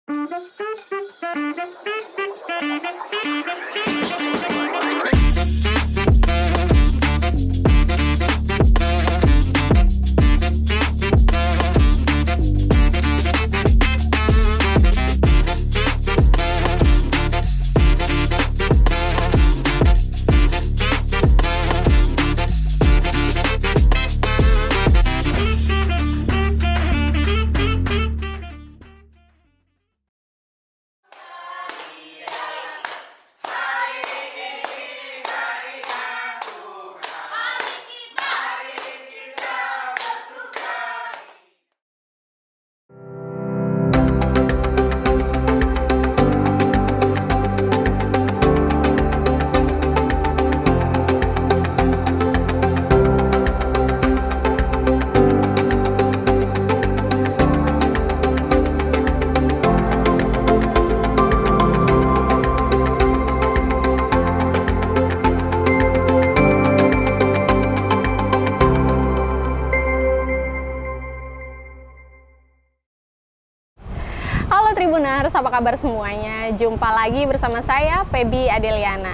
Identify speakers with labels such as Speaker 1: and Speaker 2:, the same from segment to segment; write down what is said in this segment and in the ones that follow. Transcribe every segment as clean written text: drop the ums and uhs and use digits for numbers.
Speaker 1: Halo Tribuners, apa kabar semuanya? Jumpa lagi bersama saya, Feby Adeliana.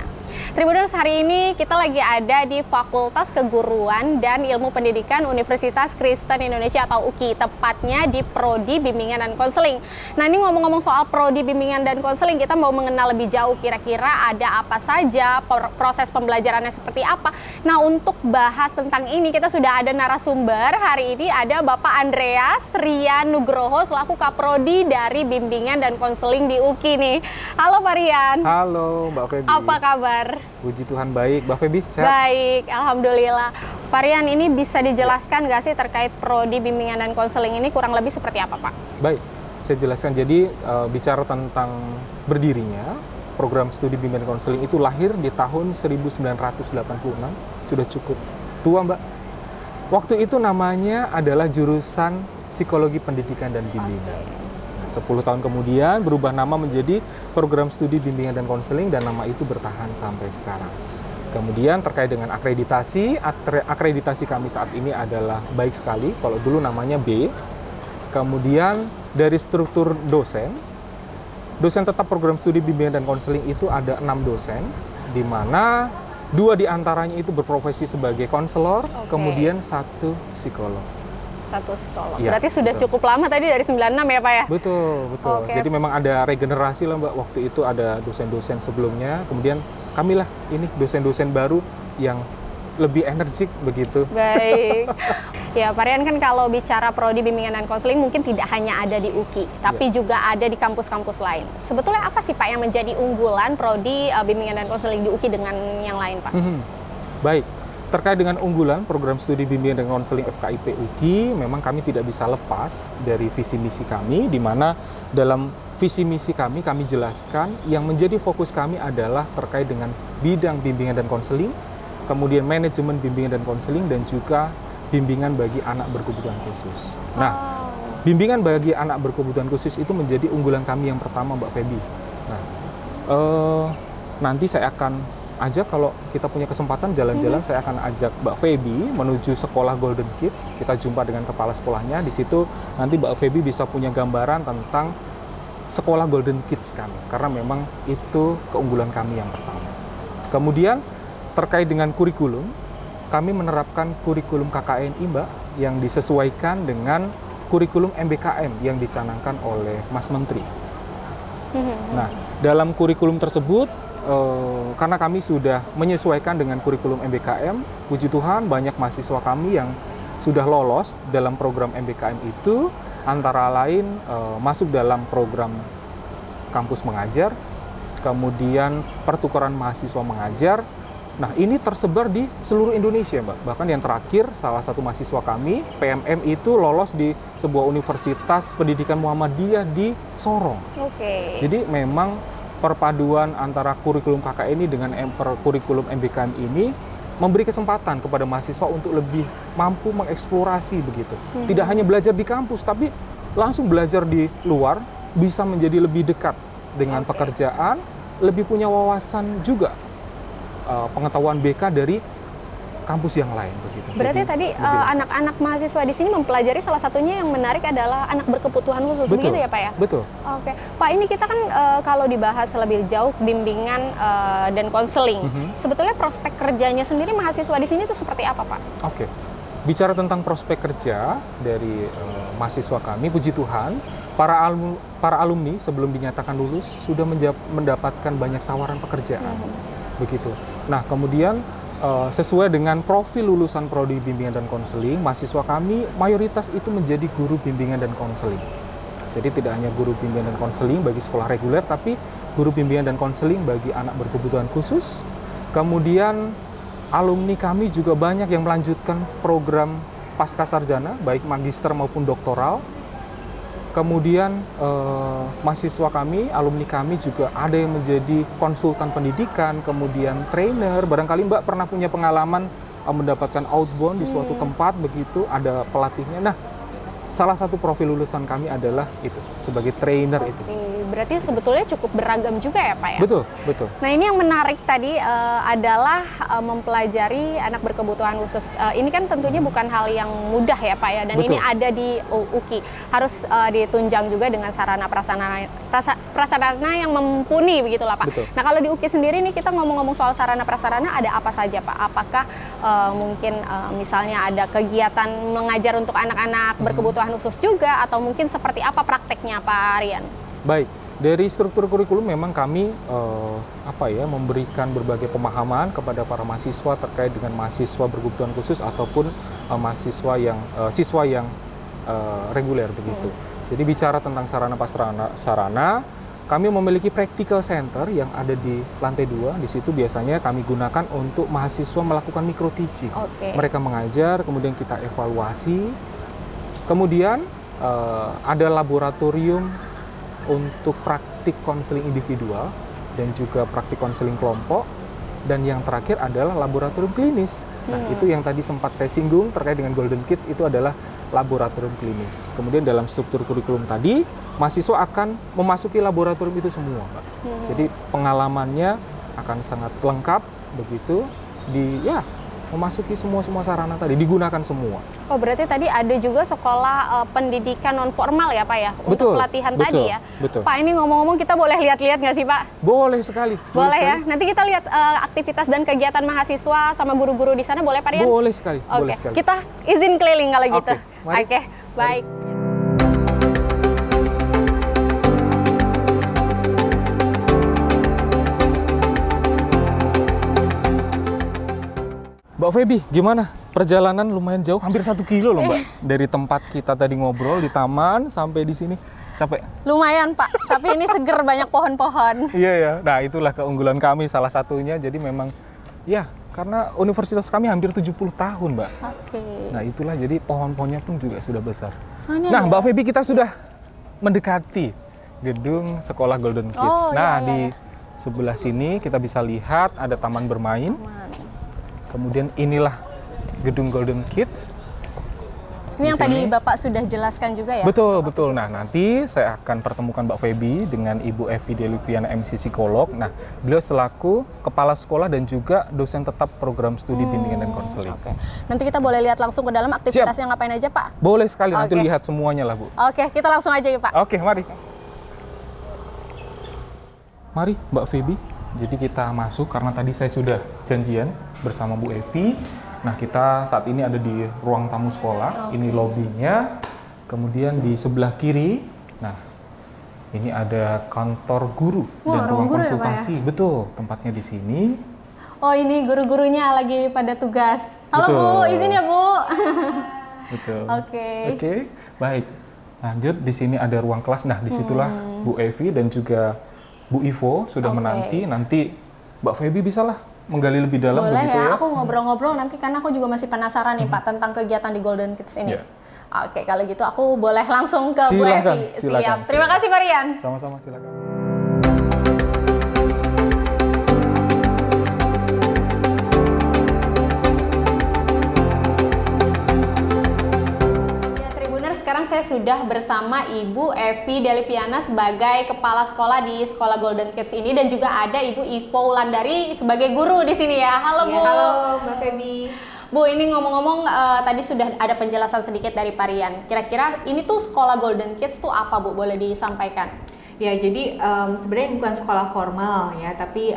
Speaker 1: Tribuners, hari ini kita lagi ada di Fakultas Keguruan dan Ilmu Pendidikan Universitas Kristen Indonesia atau UKI, tepatnya di Prodi Bimbingan dan Konseling. Nah, ini ngomong-ngomong soal Prodi Bimbingan dan Konseling, kita mau mengenal lebih jauh kira-kira ada apa saja, proses pembelajarannya seperti apa. Nah, untuk bahas tentang ini, kita sudah ada narasumber. Hari ini ada Bapak Andreas Rian Nugroho selaku Kaprodi dari Bimbingan dan Konseling di UKI nih. Halo Pak Rian.
Speaker 2: Halo Mbak Feby.
Speaker 1: Apa kabar?
Speaker 2: Puji Tuhan baik. Mbak Feby, sehat?
Speaker 1: Baik, Alhamdulillah. Pak Rian, ini bisa dijelaskan nggak sih terkait Prodi Bimbingan dan Konseling ini kurang lebih seperti apa, Pak?
Speaker 2: Baik, saya jelaskan. Jadi bicara tentang berdirinya, program studi bimbingan dan konseling itu lahir di tahun 1986, sudah cukup tua, Mbak. Waktu itu namanya adalah jurusan Psikologi Pendidikan dan Bimbingan. 10 tahun kemudian berubah nama menjadi Program Studi Bimbingan dan Konseling dan nama itu bertahan sampai sekarang. Kemudian terkait dengan akreditasi, akreditasi kami saat ini adalah baik sekali, kalau dulu namanya B. Kemudian dari struktur dosen tetap Program Studi Bimbingan dan Konseling itu ada 6 dosen, di mana 2 diantaranya itu berprofesi sebagai konselor, kemudian 1 psikolog.
Speaker 1: 1 psikolog.
Speaker 2: Ya,
Speaker 1: berarti sudah
Speaker 2: betul.
Speaker 1: cukup lama tadi dari 96 ya Pak ya?
Speaker 2: Betul. Jadi memang ada regenerasi lah Mbak, waktu itu ada dosen-dosen sebelumnya, kemudian kamilah ini dosen-dosen baru yang lebih energik begitu.
Speaker 1: Baik. Ya Pak Rian, kan kalau bicara Prodi Bimbingan dan Konseling mungkin tidak hanya ada di UKI, tapi juga ada di kampus-kampus lain. Sebetulnya apa sih Pak yang menjadi unggulan Prodi Bimbingan dan Konseling di UKI dengan yang lain Pak?
Speaker 2: Baik. Terkait dengan unggulan program studi bimbingan dan konseling FKIP UKI, memang kami tidak bisa lepas dari visi misi kami, di mana dalam visi misi kami jelaskan yang menjadi fokus kami adalah terkait dengan bidang bimbingan dan konseling, kemudian manajemen bimbingan dan konseling, dan juga bimbingan bagi anak berkebutuhan khusus. Nah, bimbingan bagi anak berkebutuhan khusus itu menjadi unggulan kami yang pertama, Mbak Feby. Nah, nanti saya akan ajak, kalau kita punya kesempatan jalan-jalan, saya akan ajak Mbak Feby menuju sekolah Golden Kids. Kita jumpa dengan kepala sekolahnya. Di situ nanti Mbak Feby bisa punya gambaran tentang sekolah Golden Kids kami, karena memang itu keunggulan kami yang pertama. Kemudian terkait dengan kurikulum, kami menerapkan kurikulum KKNI Mbak, yang disesuaikan dengan kurikulum MBKM yang dicanangkan oleh Mas Menteri. Nah, dalam kurikulum tersebut, karena kami sudah menyesuaikan dengan kurikulum MBKM, puji Tuhan banyak mahasiswa kami yang sudah lolos dalam program MBKM itu, antara lain masuk dalam program kampus mengajar, kemudian pertukaran mahasiswa mengajar. Nah, ini tersebar di seluruh Indonesia, Mbak. Bahkan yang terakhir, salah satu mahasiswa kami, PMM, itu lolos di sebuah universitas pendidikan Muhammadiyah di Sorong. Jadi memang perpaduan antara kurikulum KKNI dengan kurikulum MBKM ini memberi kesempatan kepada mahasiswa untuk lebih mampu mengeksplorasi begitu. Tidak hanya belajar di kampus, tapi langsung belajar di luar, bisa menjadi lebih dekat dengan pekerjaan, lebih punya wawasan juga, pengetahuan BK dari kampus yang lain begitu.
Speaker 1: Berarti
Speaker 2: Jadi,
Speaker 1: tadi
Speaker 2: lebih lengkap.
Speaker 1: anak-anak mahasiswa di sini mempelajari salah satunya yang menarik adalah anak berkebutuhan khusus,
Speaker 2: Betul,
Speaker 1: begitu ya Pak ya?
Speaker 2: betul.
Speaker 1: Oke, Pak, ini kita kan kalau dibahas lebih jauh bimbingan dan konseling, sebetulnya prospek kerjanya sendiri mahasiswa di sini itu seperti apa Pak?
Speaker 2: Oke, bicara tentang prospek kerja dari mahasiswa kami, puji Tuhan, para alumni sebelum dinyatakan lulus sudah mendapatkan banyak tawaran pekerjaan, begitu. Nah, kemudian sesuai dengan profil lulusan prodi bimbingan dan konseling, mahasiswa kami mayoritas itu menjadi guru bimbingan dan konseling. Jadi tidak hanya guru bimbingan dan konseling bagi sekolah reguler, tapi guru bimbingan dan konseling bagi anak berkebutuhan khusus. Kemudian alumni kami juga banyak yang melanjutkan program pasca sarjana, baik magister maupun doktoral. Kemudian mahasiswa kami, alumni kami juga ada yang menjadi konsultan pendidikan, kemudian trainer. Barangkali Mbak pernah punya pengalaman mendapatkan outbound di suatu tempat, begitu ada pelatihnya. Nah, salah satu profil lulusan kami adalah itu, sebagai trainer itu.
Speaker 1: Berarti sebetulnya cukup beragam juga ya Pak ya?
Speaker 2: Betul, betul.
Speaker 1: Nah, ini yang menarik tadi adalah mempelajari anak berkebutuhan khusus. Ini kan tentunya bukan hal yang mudah ya Pak ya, dan
Speaker 2: Betul.
Speaker 1: ini ada di UKI. Harus ditunjang juga dengan sarana prasarana yang mumpuni begitulah Pak.
Speaker 2: Betul.
Speaker 1: Nah, kalau di UKI sendiri nih kita ngomong-ngomong soal sarana prasarana, ada apa saja Pak? Apakah mungkin misalnya ada kegiatan mengajar untuk anak-anak berkebutuhan khusus juga, atau mungkin seperti apa prakteknya Pak Aryan?
Speaker 2: Baik, dari struktur kurikulum memang kami memberikan berbagai pemahaman kepada para mahasiswa terkait dengan mahasiswa berkebutuhan khusus ataupun siswa yang reguler begitu. Jadi bicara tentang sarana, kami memiliki practical center yang ada di lantai 2. Di situ biasanya kami gunakan untuk mahasiswa melakukan micro teaching. Mereka mengajar, kemudian kita evaluasi. Kemudian ada laboratorium untuk praktik konseling individual dan juga praktik konseling kelompok, dan yang terakhir adalah laboratorium klinis. Nah, itu yang tadi sempat saya singgung terkait dengan Golden Kids, itu adalah laboratorium klinis. Kemudian dalam struktur kurikulum tadi, mahasiswa akan memasuki laboratorium itu semua, Pak. Jadi pengalamannya akan sangat lengkap begitu, memasuki semua sarana tadi, digunakan semua.
Speaker 1: Oh, berarti tadi ada juga sekolah pendidikan non formal ya Pak ya, untuk pelatihan tadi ya.
Speaker 2: Betul.
Speaker 1: Pak, ini ngomong-ngomong kita boleh lihat-lihat nggak sih Pak?
Speaker 2: Boleh sekali.
Speaker 1: Boleh ya. Nanti kita lihat aktivitas dan kegiatan mahasiswa sama guru-guru di sana, boleh Pak Rian?
Speaker 2: Boleh sekali.
Speaker 1: Oke,
Speaker 2: Boleh sekali.
Speaker 1: kita izin keliling kalau gitu.
Speaker 2: mari.
Speaker 1: Oke, baik.
Speaker 2: Mbak Feby, gimana? Perjalanan lumayan jauh, hampir 1 kilo loh Mbak. Dari tempat kita tadi ngobrol di taman sampai di sini. Capek?
Speaker 1: Lumayan Pak, tapi ini seger, banyak pohon-pohon.
Speaker 2: Iya ya, nah itulah keunggulan kami salah satunya. Jadi memang, ya karena universitas kami hampir 70 tahun Mbak.
Speaker 1: Oke.
Speaker 2: Nah itulah, jadi pohon-pohonnya pun juga sudah besar.
Speaker 1: Nah,
Speaker 2: Mbak Feby, kita sudah mendekati gedung sekolah Golden Kids. Di sebelah sini kita bisa lihat ada taman bermain. Kemudian inilah gedung Golden Kids.
Speaker 1: Ini yang tadi Bapak sudah jelaskan juga ya?
Speaker 2: Betul, betul. Nah, nanti saya akan pertemukan Mbak Feby dengan Ibu Evi Deliviana MC Psikolog. Nah, beliau selaku kepala sekolah dan juga dosen tetap program studi bimbingan dan konseling.
Speaker 1: Oke. Nanti kita boleh lihat langsung ke dalam aktivitasnya ngapain aja Pak?
Speaker 2: Boleh sekali, nanti lihat semuanya lah Bu.
Speaker 1: Oke, kita langsung aja ya Pak.
Speaker 2: Oke, mari. Mari Mbak Feby. Jadi kita masuk karena tadi saya sudah janjian bersama Bu Evi. Nah, kita saat ini ada di ruang tamu sekolah. Ini lobinya. Kemudian di sebelah kiri, nah ini ada kantor guru dan ruang konsultasi. Ya, betul, tempatnya di sini.
Speaker 1: Oh, ini guru-gurunya lagi pada tugas. Halo
Speaker 2: betul.
Speaker 1: Bu, izin ya Bu.
Speaker 2: Betul.
Speaker 1: Oke,
Speaker 2: baik. Lanjut, di sini ada ruang kelas. Nah, disitulah Bu Evi dan juga Bu Ivo sudah menanti. Nanti Mbak Feby bisalah menggali lebih dalam.
Speaker 1: Boleh
Speaker 2: begitu
Speaker 1: ya, aku ngobrol-ngobrol nanti karena aku juga masih penasaran nih Pak tentang kegiatan di Golden Kids ini. Oke, kalau gitu aku boleh langsung ke Bu Evi. Siap. Terima kasih Pak Rian.
Speaker 2: Sama-sama, silakan.
Speaker 1: Saya sudah bersama Ibu Evi Deliviana sebagai kepala sekolah di sekolah Golden Kids ini, dan juga ada Ibu Ivo Wulandari sebagai guru di sini ya. Halo Bu.
Speaker 3: Halo Mbak Feby.
Speaker 1: Bu, ini ngomong-ngomong tadi sudah ada penjelasan sedikit dari Pak Rian. Kira-kira ini tuh sekolah Golden Kids tuh apa, Bu? Boleh disampaikan?
Speaker 3: Ya, jadi sebenarnya bukan sekolah formal ya, tapi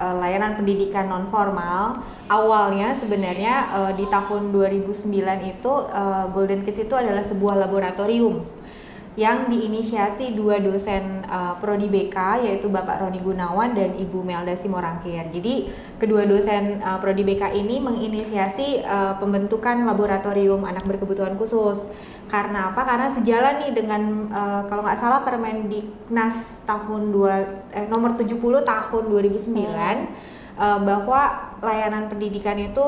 Speaker 3: layanan pendidikan non formal. Awalnya sebenarnya di tahun 2009 itu Golden Kids itu adalah sebuah laboratorium yang diinisiasi dua dosen Prodi BK, yaitu Bapak Roni Gunawan dan Ibu Melda Simorangkir. Jadi kedua dosen Prodi BK ini menginisiasi pembentukan laboratorium anak berkebutuhan khusus. Karena apa? Karena sejalan nih dengan kalau nggak salah Permendiknas nomor 70 tahun 2009 bahwa layanan pendidikan itu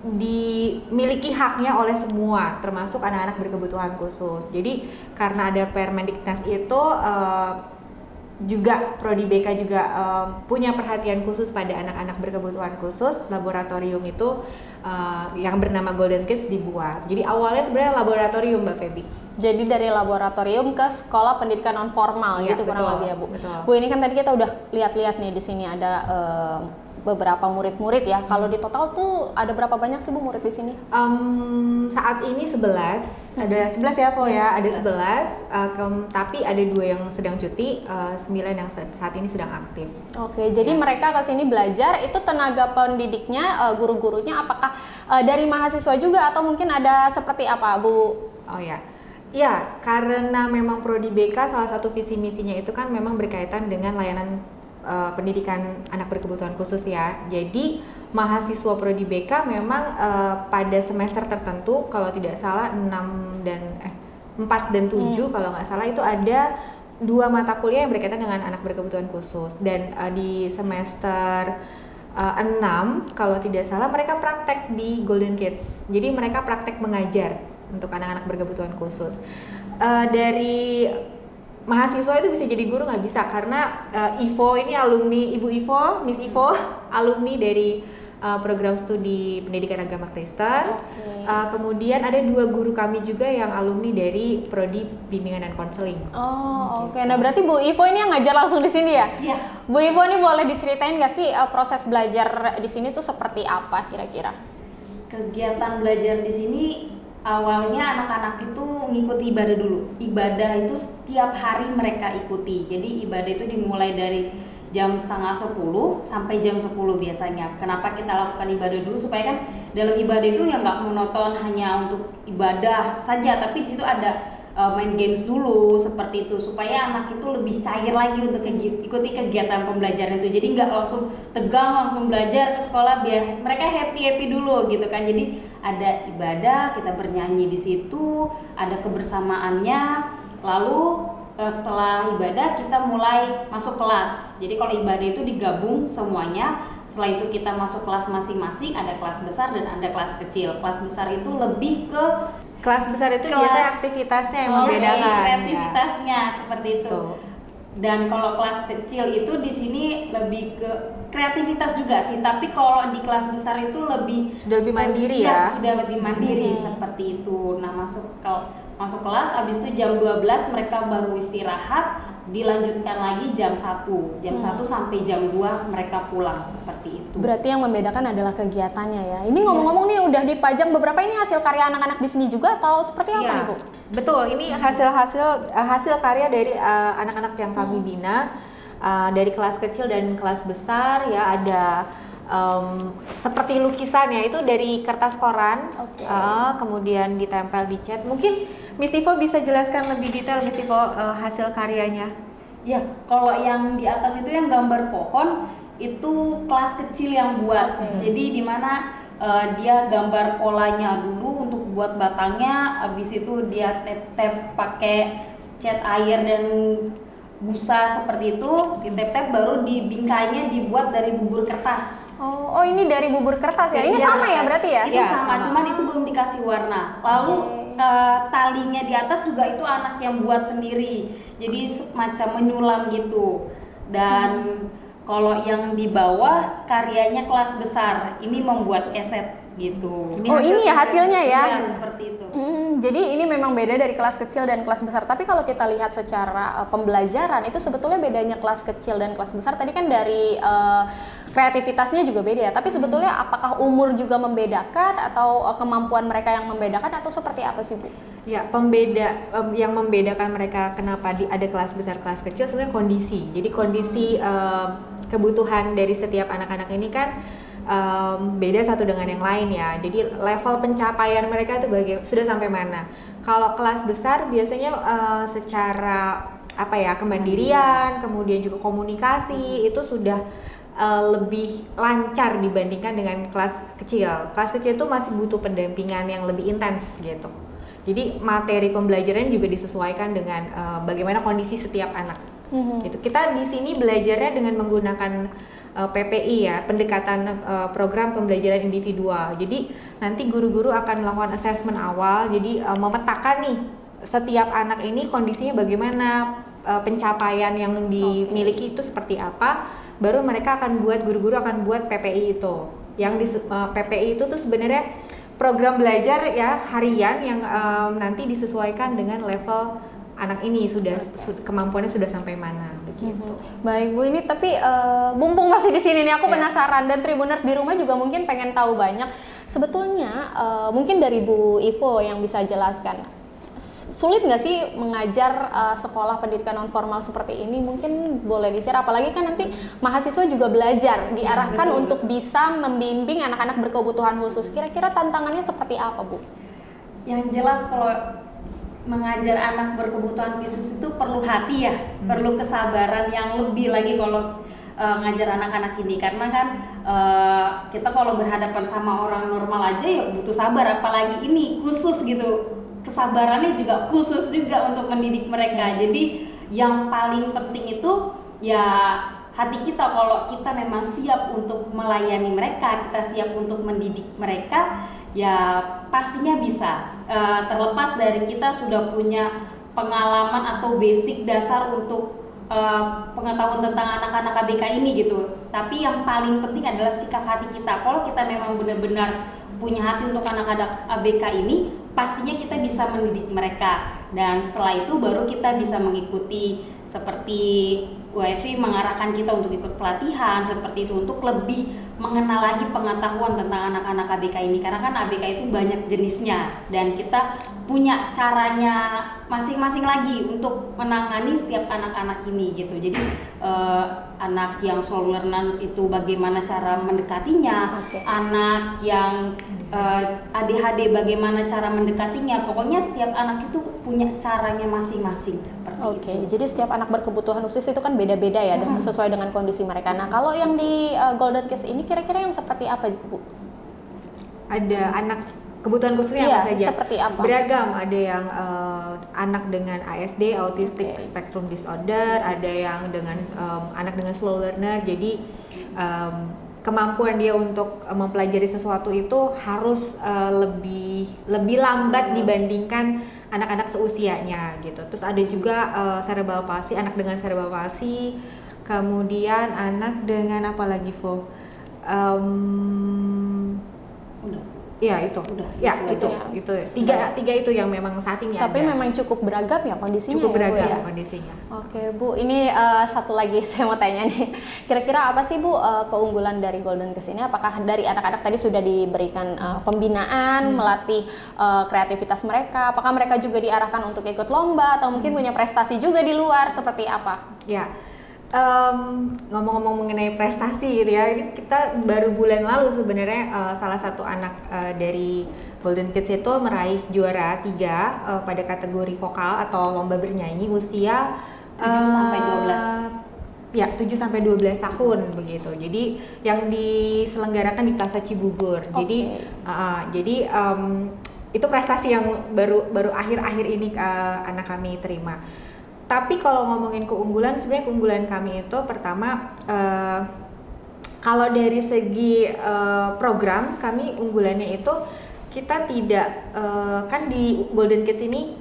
Speaker 3: dimiliki haknya oleh semua, termasuk anak-anak berkebutuhan khusus. Jadi karena ada Permendiknas itu juga Prodi BK juga punya perhatian khusus pada anak-anak berkebutuhan khusus. Laboratorium itu yang bernama Golden Kids dibuat. Jadi awalnya sebenarnya laboratorium, Mbak Feby.
Speaker 1: Jadi dari laboratorium ke sekolah pendidikan non formal
Speaker 3: Ya,
Speaker 1: gitu
Speaker 3: betul,
Speaker 1: kurang lebih ya, Bu.
Speaker 3: betul.
Speaker 1: Bu, ini kan tadi kita udah lihat-lihat nih di sini ada beberapa murid-murid ya. Kalau di total tuh ada berapa banyak sih, Bu, murid di sini?
Speaker 3: Saat ini 11. Ada 11 ya, Po ya. Ada 11. Tapi ada 2 yang sedang cuti, 9 yang saat ini sedang aktif.
Speaker 1: Oke, jadi mereka ke sini belajar, itu tenaga pendidiknya, guru-gurunya apakah dari mahasiswa juga atau mungkin ada seperti apa, Bu?
Speaker 3: Oh ya. Ya, karena memang Prodi BK salah satu visi misinya itu kan memang berkaitan dengan layanan pendidikan anak berkebutuhan khusus ya. Jadi mahasiswa Prodi BK memang pada semester tertentu, kalau tidak salah 4 dan 7 kalau nggak salah, itu ada 2 mata kuliah yang berkaitan dengan anak berkebutuhan khusus. Dan di semester 6 kalau tidak salah mereka praktek di Golden Kids. Jadi mereka praktek mengajar untuk anak-anak berkebutuhan khusus. Dari mahasiswa itu bisa jadi guru nggak bisa, karena Ivo ini alumni, Ibu Ivo, Miss Ivo, alumni dari program studi pendidikan agama Kristen. Kemudian ada 2 guru kami juga yang alumni dari Prodi Bimbingan dan Konseling.
Speaker 1: Oh, oke. Nah, berarti Bu Ivo ini yang ngajar langsung di sini ya?
Speaker 3: Iya.
Speaker 1: Bu Ivo ini boleh diceritain nggak sih proses belajar di sini tuh seperti apa kira-kira?
Speaker 4: Kegiatan belajar di sini awalnya anak-anak itu ngikuti ibadah dulu. Ibadah itu setiap hari mereka ikuti. Jadi ibadah itu dimulai dari jam 9:30 sampai jam 10 biasanya. Kenapa kita lakukan ibadah dulu? Supaya kan dalam ibadah itu ya nggak monoton hanya untuk ibadah saja, tapi di situ ada main games dulu seperti itu, supaya anak itu lebih cair lagi untuk ikuti kegiatan pembelajaran itu. Jadi nggak langsung tegang langsung belajar ke sekolah, biar mereka happy dulu gitu kan. Jadi ada ibadah, kita bernyanyi di situ, ada kebersamaannya. Lalu setelah ibadah kita mulai masuk kelas. Jadi kalau ibadah itu digabung semuanya. Setelah itu kita masuk kelas masing-masing, ada kelas besar dan ada kelas kecil. Kelas besar itu lebih ke
Speaker 3: Kelas besar itu biasanya aktivitasnya yang membedakan.
Speaker 4: Kreativitasnya seperti itu.
Speaker 3: Tuh.
Speaker 4: Dan kalau kelas kecil itu di sini lebih ke kreativitas juga sih, tapi kalau di kelas besar itu
Speaker 3: Sudah lebih mandiri ya?
Speaker 4: Sudah lebih mandiri seperti itu. Nah, masuk kelas, habis itu jam 12 mereka baru istirahat, dilanjutkan lagi jam 1 sampai jam 2 mereka pulang, seperti itu.
Speaker 1: Berarti yang membedakan adalah kegiatannya ya. Ini ngomong-ngomong nih udah dipajang beberapa, ini hasil karya anak-anak di sini juga atau seperti apa nih, Bu?
Speaker 3: Betul, ini hasil karya dari anak-anak yang kami bina, dari kelas kecil dan kelas besar ya. Ada seperti lukisan ya, itu dari kertas koran, kemudian ditempel di cat. Mungkin Miss Ivo bisa jelaskan lebih detail, Miss Ivo, hasil karyanya.
Speaker 4: Ya, kalau yang di atas itu yang gambar pohon itu kelas kecil yang buat. Jadi di mana dia gambar polanya dulu untuk buat batangnya, habis itu dia tap pakai cat air dan busa seperti itu, ditep-tep, baru dibingkainya dibuat dari bubur kertas.
Speaker 1: Oh, ini dari bubur kertas ya? Ini sama ya berarti ya?
Speaker 4: Itu sama, cuman itu belum dikasih warna. Lalu talinya di atas juga itu anak yang buat sendiri, jadi semacam menyulam gitu. Dan kalau yang di bawah karyanya kelas besar, ini membuat keset gitu.
Speaker 1: Ini ya hasilnya ya?
Speaker 4: Iya, seperti itu.
Speaker 1: Jadi ini memang beda dari kelas kecil dan kelas besar. Tapi kalau kita lihat secara pembelajaran, itu sebetulnya bedanya kelas kecil dan kelas besar. Tadi kan dari kreativitasnya juga beda ya. Tapi sebetulnya apakah umur juga membedakan atau kemampuan mereka yang membedakan atau seperti apa sih Bu?
Speaker 3: Ya, yang membedakan mereka kenapa ada kelas besar, kelas kecil sebenarnya kondisi. Jadi kondisi kebutuhan dari setiap anak-anak ini kan beda satu dengan yang lain ya. Jadi level pencapaian mereka itu sudah sampai mana. Kalau kelas besar biasanya secara kemandirian, kemudian juga komunikasi itu sudah lebih lancar dibandingkan dengan kelas kecil. Kelas kecil itu masih butuh pendampingan yang lebih intens gitu. Jadi materi pembelajaran juga disesuaikan dengan bagaimana kondisi setiap anak. Gitu. Kita di sini belajarnya dengan menggunakan PPI ya, pendekatan program pembelajaran individual. Jadi nanti guru-guru akan melakukan assessment awal. Jadi memetakan nih setiap anak ini kondisinya bagaimana, pencapaian yang dimiliki itu seperti apa. Baru mereka guru-guru akan buat PPI itu. Yang PPI itu tuh sebenarnya program belajar ya harian yang nanti disesuaikan dengan level anak ini kemampuannya sudah sampai mana begitu.
Speaker 1: Baik Bu, ini tapi mumpung masih di sini nih aku penasaran dan Tribuners di rumah juga mungkin pengen tahu banyak. Sebetulnya mungkin dari Bu Ivo yang bisa jelaskan. Sulit nggak sih mengajar sekolah pendidikan non formal seperti ini? Mungkin boleh di-share, apalagi kan nanti mahasiswa juga belajar, diarahkan untuk bisa membimbing anak-anak berkebutuhan khusus. Kira-kira tantangannya seperti apa Bu?
Speaker 4: Yang jelas kalau mengajar anak berkebutuhan khusus itu perlu hati ya, perlu kesabaran yang lebih lagi kalau ngajar anak-anak ini, karena kan kita kalau berhadapan sama orang normal aja ya butuh sabar, apalagi ini khusus gitu. Kesabarannya juga khusus juga untuk mendidik mereka. Jadi yang paling penting itu ya hati kita, kalau kita memang siap untuk melayani mereka, kita siap untuk mendidik mereka, ya pastinya bisa. Terlepas dari kita sudah punya pengalaman atau basic dasar untuk pengetahuan tentang anak-anak ABK ini gitu. Tapi yang paling penting adalah sikap hati kita. Kalau kita memang benar-benar punya hati untuk anak-anak ABK ini, pastinya kita bisa mendidik mereka, dan setelah itu baru kita bisa mengikuti seperti WFI mengarahkan kita untuk ikut pelatihan seperti itu untuk lebih mengenal lagi pengetahuan tentang anak-anak ABK ini, karena kan ABK itu banyak jenisnya dan kita punya caranya masing-masing lagi untuk menangani setiap anak-anak ini gitu. Jadi anak yang slow learner itu bagaimana cara mendekatinya, anak yang ADHD bagaimana cara mendekatinya. Pokoknya setiap anak itu punya caranya masing-masing seperti itu.
Speaker 1: Jadi setiap anak berkebutuhan khusus itu kan beda-beda ya, sesuai dengan kondisi mereka. Nah, kalau yang di Golden Kids ini kira-kira yang seperti apa Bu?
Speaker 3: Ada anak kebutuhan khususnya apa saja?
Speaker 1: Seperti apa?
Speaker 3: Beragam, ada yang anak dengan ASD, Autistic Spectrum Disorder, ada yang dengan anak dengan slow learner. Jadi kemampuan dia untuk mempelajari sesuatu itu harus lebih lambat dibandingkan anak-anak seusianya gitu. Terus ada juga cerebral palsy, anak dengan cerebral palsy, kemudian anak dengan apa lagi Vo? Ya itu, udah. Ya itu. Tiga itu yang memang saat ini
Speaker 1: Tapi
Speaker 3: ada.
Speaker 1: memang cukup beragam ya kondisinya.
Speaker 3: Cukup beragam
Speaker 1: ya?
Speaker 3: kondisinya.
Speaker 1: Oke Bu, ini satu lagi saya mau tanya nih. Kira-kira apa sih Bu keunggulan dari Golden Kids ini? Apakah dari anak-anak tadi sudah diberikan pembinaan, melatih kreativitas mereka? Apakah mereka juga diarahkan untuk ikut lomba atau mungkin punya prestasi juga di luar? Seperti apa?
Speaker 3: Ya. Ngomong-ngomong mengenai prestasi gitu ya, ini kita baru bulan lalu sebenarnya salah satu anak dari Golden Kids itu meraih juara 3 pada kategori vokal atau lomba bernyanyi usia
Speaker 4: 7 sampai 12.
Speaker 3: Ya, 7 sampai 12 tahun begitu. Jadi yang diselenggarakan di Plaza Cibubur. Jadi itu prestasi yang baru akhir-akhir ini anak kami terima. Tapi kalau ngomongin keunggulan, sebenarnya keunggulan kami itu pertama kalau dari segi program kami unggulannya itu kita tidak kan di Golden Kids ini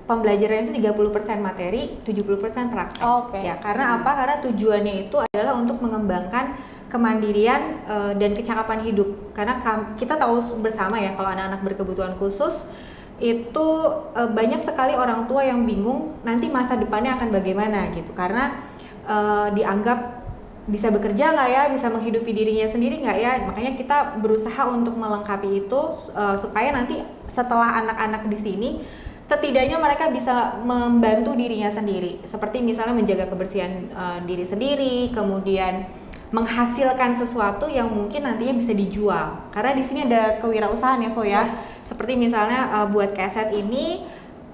Speaker 3: pembelajaran itu 30% materi, 70% praktek. Ya, karena apa? Karena tujuannya itu adalah untuk mengembangkan kemandirian dan kecakapan hidup. Karena kita tahu bersama ya kalau anak-anak berkebutuhan khusus itu banyak sekali orang tua yang bingung nanti masa depannya akan bagaimana gitu, karena dianggap bisa bekerja nggak ya, bisa menghidupi dirinya sendiri nggak ya. Makanya kita berusaha untuk melengkapi itu supaya nanti setelah anak-anak di sini setidaknya mereka bisa membantu dirinya sendiri. Seperti misalnya menjaga kebersihan diri sendiri, kemudian menghasilkan sesuatu yang mungkin nantinya bisa dijual. Karena di sini ada kewirausahaan ya, Fo ya. Seperti misalnya buat keset ini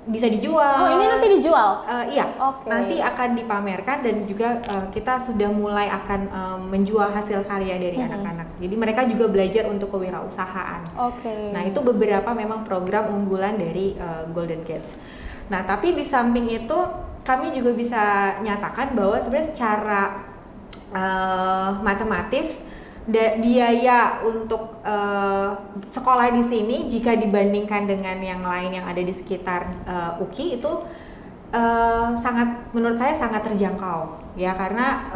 Speaker 3: bisa dijual.
Speaker 1: Oh, ini nanti dijual?
Speaker 3: Iya, nanti akan dipamerkan dan juga kita sudah mulai akan menjual hasil karya dari anak-anak. Jadi mereka juga belajar untuk kewirausahaan. Nah, itu beberapa memang program unggulan dari Golden Kids. Nah, tapi di samping itu kami juga bisa nyatakan bahwa sebenarnya secara matematis biaya untuk sekolah di sini jika dibandingkan dengan yang lain yang ada di sekitar UKI itu menurut saya sangat terjangkau ya, karena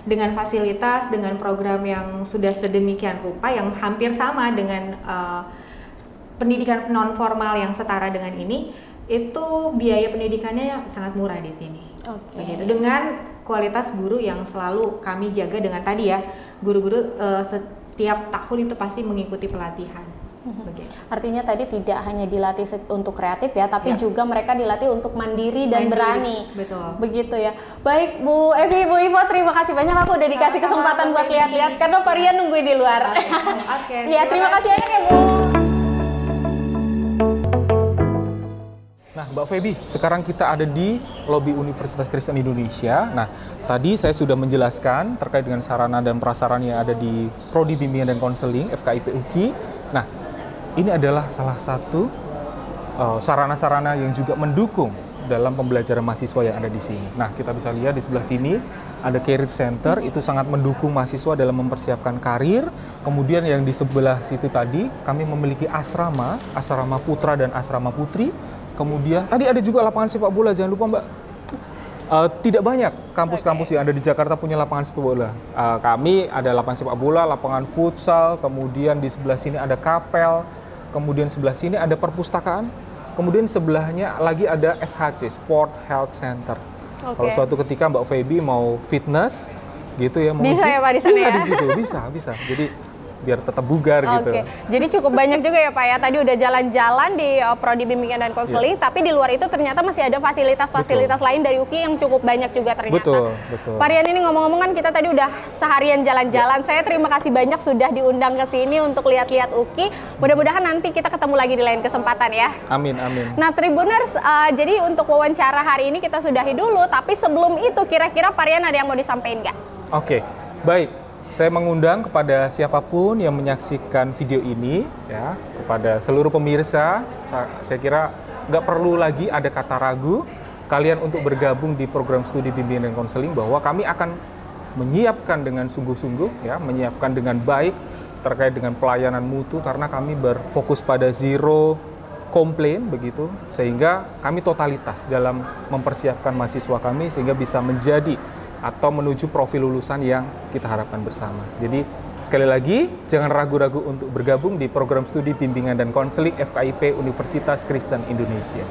Speaker 3: dengan fasilitas, dengan program yang sudah sedemikian rupa yang hampir sama dengan pendidikan non formal yang setara dengan ini, itu biaya pendidikannya sangat murah di sini. Begitu, dengan kualitas guru yang selalu kami jaga dengan tadi ya, guru-guru setiap tahun itu pasti mengikuti pelatihan.
Speaker 1: Artinya tadi tidak hanya dilatih untuk kreatif ya, tapi juga mereka dilatih untuk mandiri dan berani.
Speaker 3: Betul.
Speaker 1: Begitu ya. Baik Bu Evi, Bu Ivo, terima kasih banyak, aku udah dikasih kesempatan buat lihat-lihat karena Pak Rian nungguin di luar. Ya, terima kasih banyak ya Bu.
Speaker 2: Nah, Mbak Feby, sekarang kita ada di lobi Universitas Kristen Indonesia. Nah, tadi saya sudah menjelaskan terkait dengan sarana dan prasarana yang ada di Prodi Bimbingan dan Konseling FKIP UKI. Nah, ini adalah salah satu sarana-sarana yang juga mendukung dalam pembelajaran mahasiswa yang ada di sini. Nah, kita bisa lihat di sebelah sini ada Career Center, itu sangat mendukung mahasiswa dalam mempersiapkan karir. Kemudian yang di sebelah situ tadi, kami memiliki asrama putra dan asrama putri. Kemudian tadi ada juga lapangan sepak bola, jangan lupa Mbak. Tidak banyak kampus-kampus yang ada di Jakarta punya lapangan sepak bola. Kami ada lapangan sepak bola, lapangan futsal, kemudian di sebelah sini ada kapel, kemudian sebelah sini ada perpustakaan, kemudian sebelahnya lagi ada SHC, Sport Health Center. Kalau suatu ketika Mbak Feby mau fitness gitu ya,
Speaker 1: bisa ya Pak di sana ya?
Speaker 2: Bisa di situ, bisa. Jadi biar tetap bugar gitu.
Speaker 1: Jadi cukup banyak juga ya Pak ya, tadi udah jalan-jalan di Prodi Bimbingan dan Konseling, tapi di luar itu ternyata masih ada fasilitas-fasilitas lain dari UKI yang cukup banyak juga ternyata.
Speaker 2: Betul.
Speaker 1: Pak Rian, ini ngomong-ngomong kan kita tadi udah seharian jalan-jalan, saya terima kasih banyak sudah diundang ke sini untuk lihat-lihat UKI. Mudah-mudahan nanti kita ketemu lagi di lain kesempatan ya.
Speaker 2: Amin.
Speaker 1: Nah Tribuners, jadi untuk wawancara hari ini kita sudahi dulu, tapi sebelum itu kira-kira Pak Rian ada yang mau disampaikan nggak?
Speaker 2: Oke, baik. Saya mengundang kepada siapapun yang menyaksikan video ini, ya, kepada seluruh pemirsa, saya kira nggak perlu lagi ada kata ragu kalian untuk bergabung di program studi bimbingan dan konseling, bahwa kami akan menyiapkan dengan sungguh-sungguh, ya, menyiapkan dengan baik terkait dengan pelayanan mutu, karena kami berfokus pada zero komplain begitu, sehingga kami totalitas dalam mempersiapkan mahasiswa kami sehingga bisa menjadi atau menuju profil lulusan yang kita harapkan bersama. Jadi sekali lagi jangan ragu-ragu untuk bergabung di program studi bimbingan dan konseling FKIP Universitas Kristen Indonesia.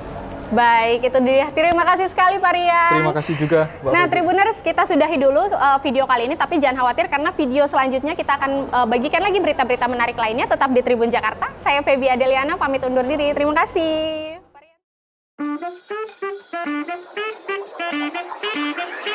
Speaker 1: Baik, itu dia. Terima kasih sekali Pak Rian.
Speaker 2: Terima kasih juga Mbak
Speaker 1: Nah
Speaker 2: Feby.
Speaker 1: Tribuners, kita sudahi dulu video kali ini, tapi jangan khawatir karena video selanjutnya kita akan bagikan lagi berita-berita menarik lainnya. Tetap di Tribun Jakarta. Saya Feby Adeliana pamit undur diri. Terima kasih. Pak Rian.